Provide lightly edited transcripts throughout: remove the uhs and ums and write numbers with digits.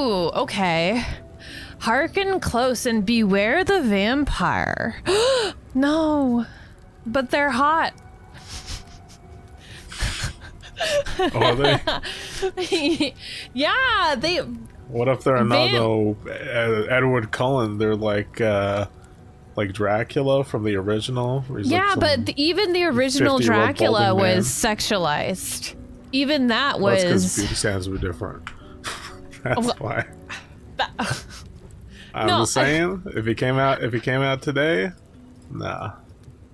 Ooh, okay. Hearken close and beware the vampire. No, but they're hot. Are they? Yeah, they... What if they're not, though, Edward Cullen? They're like Dracula from the original? Yeah, like but even the original Dracula was sexualized. Even that was... That's because beauty standards were different. That's why. I'm just saying, if he came out today, nah.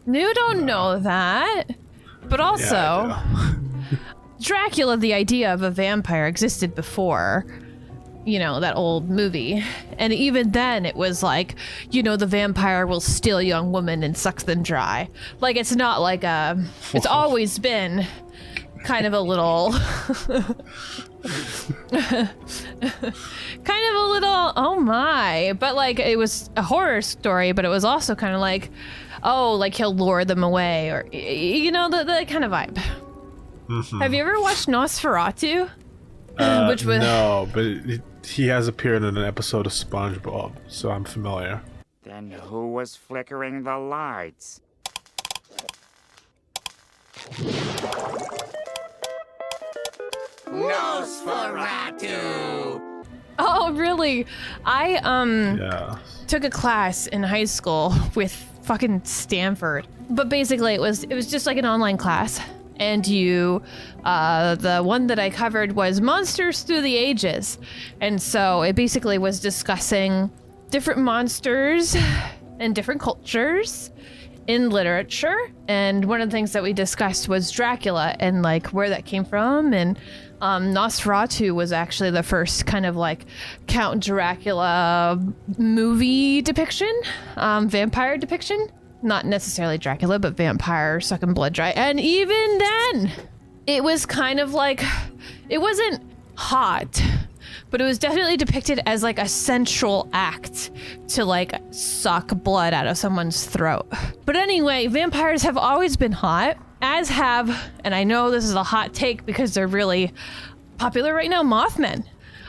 You don't know that. But also... Yeah, Dracula, the idea of a vampire existed before, you know, that old movie. And even then it was like, you know, the vampire will steal a young woman and suck them dry. Like, it's not like a... It's always been kind of a little... kind of a little, oh my. But like, it was a horror story, but it was also kind of like, oh, like he'll lure them away, or, you know, the kind of vibe. Mm-hmm. Have you ever watched Nosferatu? Which was... No, but he has appeared in an episode of SpongeBob, so I'm familiar. Then who was flickering the lights? Nosferatu! Oh, really? I took a class in high school with fucking Stanford. But basically it was just like an online class. And the one that I covered was Monsters Through the Ages. And so it basically was discussing different monsters and different cultures in literature. And one of the things that we discussed was Dracula and like where that came from. And Nosferatu was actually the first kind of like Count Dracula movie depiction, vampire depiction. Not necessarily Dracula, but vampire sucking blood dry. And even then, it was kind of like, it wasn't hot, but it was definitely depicted as like a sensual act to like suck blood out of someone's throat. But anyway, vampires have always been hot, as have, and I know this is a hot take because they're really popular right now, Mothmen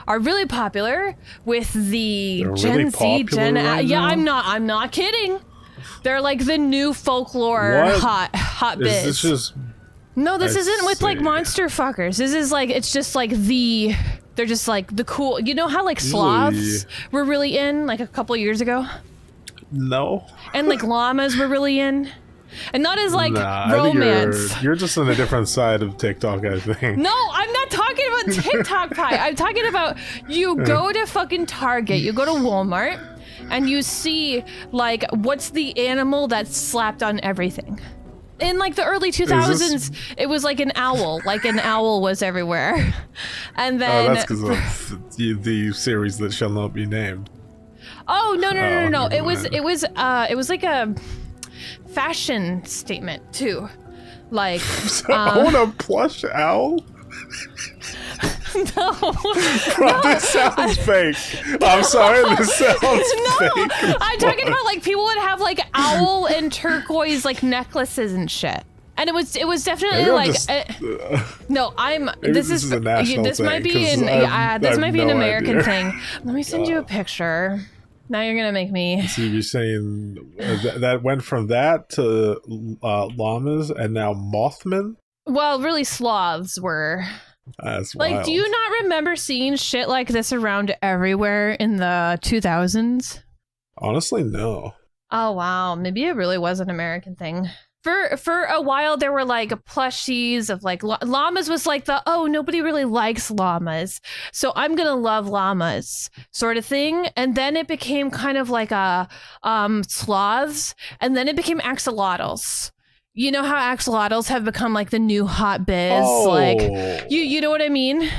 are really popular with the Gen Z, Gen A. Yeah, I'm not kidding. They're like the new folklore hot biz. This just... No, this isn't with like monster fuckers. This is like, it's just like they're just like the cool, you know how like sloths were really in like a couple years ago? No. And like llamas were really in? And not as like romance. You're just on a different side of TikTok, I think. No, I'm not talking about TikTok pie. I'm talking about you go to fucking Target, you go to Walmart, and you see, like, what's the animal that's slapped on everything? In, like, the early 2000s, it was like an owl. Like, an owl was everywhere. And then... Oh, that's because of the series that shall not be named. Oh, no. It was like a fashion statement, too. Like, I want a plush owl? No. Bro, this sounds fake. I'm sorry, this sounds fake. I'm talking about like people would have like owl and turquoise like necklaces and shit. And it was definitely like no, this might be an American thing. Let me send you a picture. Now you're gonna make me. So you're saying that went from that to llamas and now Mothmen? Well, really, sloths were. That's like, wild. Do you not remember seeing shit like this around everywhere in the 2000s? Honestly, no. Oh, wow. Maybe it really was an American thing. For a while, there were like plushies of like llamas was like nobody really likes llamas, so I'm gonna love llamas sort of thing. And then it became kind of like a sloths, and then it became axolotls. You know how axolotls have become like the new hot biz? Oh. Like you know what I mean?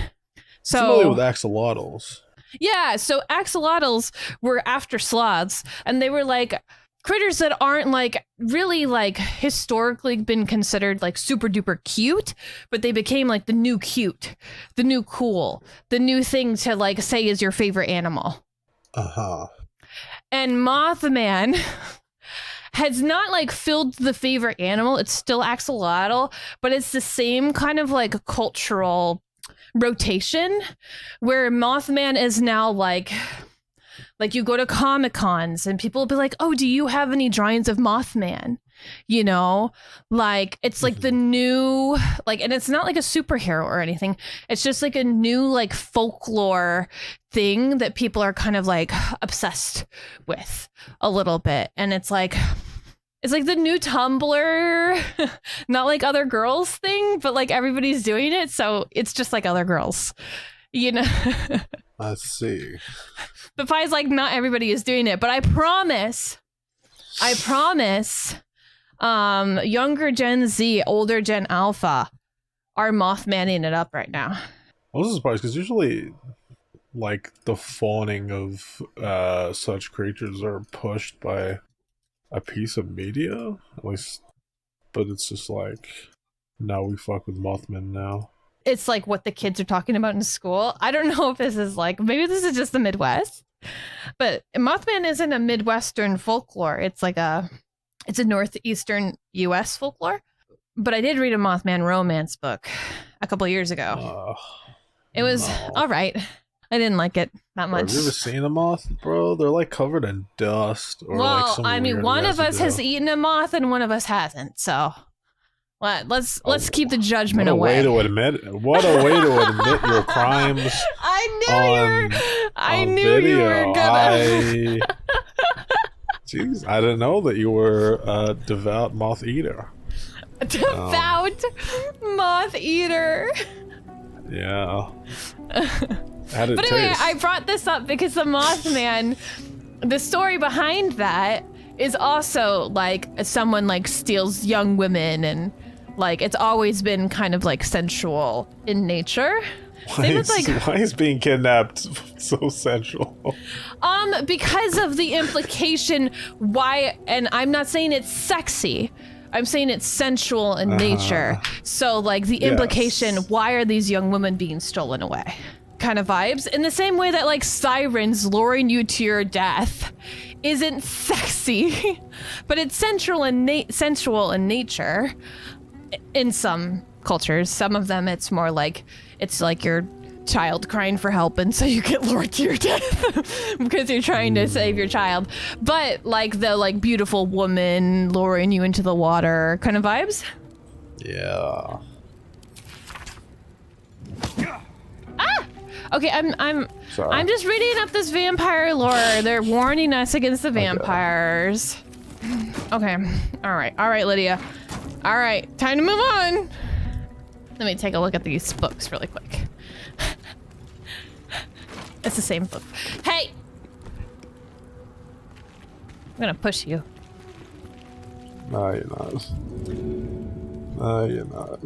So I'm familiar with axolotls. Yeah, so axolotls were after sloths, and they were like critters that aren't like really like historically been considered like super duper cute, but they became like the new cute, the new cool, the new thing to like say is your favorite animal. Uh-huh. And Mothman has not like filled the favorite animal. It's still axolotl, but it's the same kind of like cultural rotation where Mothman is now like you go to Comic-Cons and people will be like, oh, do you have any drawings of Mothman? You know, like it's like the new, like, and it's not like a superhero or anything. It's just like a new like folklore thing that people are kind of like obsessed with a little bit. And it's like the new Tumblr, not like other girls thing, but like everybody's doing it. So it's just like other girls, you know? Let's see. But Pi's like, not everybody is doing it, but I promise, younger Gen Z, older Gen Alpha are Mothmanning it up right now. I was surprised because usually, like, the fawning of such creatures are pushed by a piece of media, at least. But it's just like, no, we fuck with Mothman now. It's like what the kids are talking about in school. I don't know if this is like, maybe this is just the Midwest, but Mothman isn't a Midwestern folklore. It's like it's a Northeastern U.S. folklore. But I did read a Mothman romance book a couple years ago. It was all right. I didn't like it that much. Have you ever seen a moth, bro? They're like covered in dust. Or well, like some I mean, one of us has eaten a moth and one of us hasn't. So let's keep the judgment away. What a way to admit your crimes. I knew you were gonna. Jeez, I didn't know that you were a devout moth eater. Devout moth eater. Yeah. But anyway, I brought this up because the Mothman, the story behind that is also like someone like steals young women, and like it's always been kind of like sensual in nature. Why is being kidnapped so sensual? Because of the implication why, and I'm not saying it's sexy. I'm saying it's sensual in nature. So like the implication, why are these young women being stolen away? Kind of vibes. In the same way that like sirens luring you to your death isn't sexy, but it's sensual in nature. In some cultures, some of them it's more like, it's like your child crying for help and so you get lured to your death because you're trying to save your child. But like the like beautiful woman luring you into the water kind of vibes. Yeah. Okay, I'm just reading up this vampire lore. They're warning us against the vampires. Okay. All right, Lydia. All right, time to move on. Let me take a look at these books really quick. It's the same book. Hey! I'm gonna push you. No, you're not. No, you're not.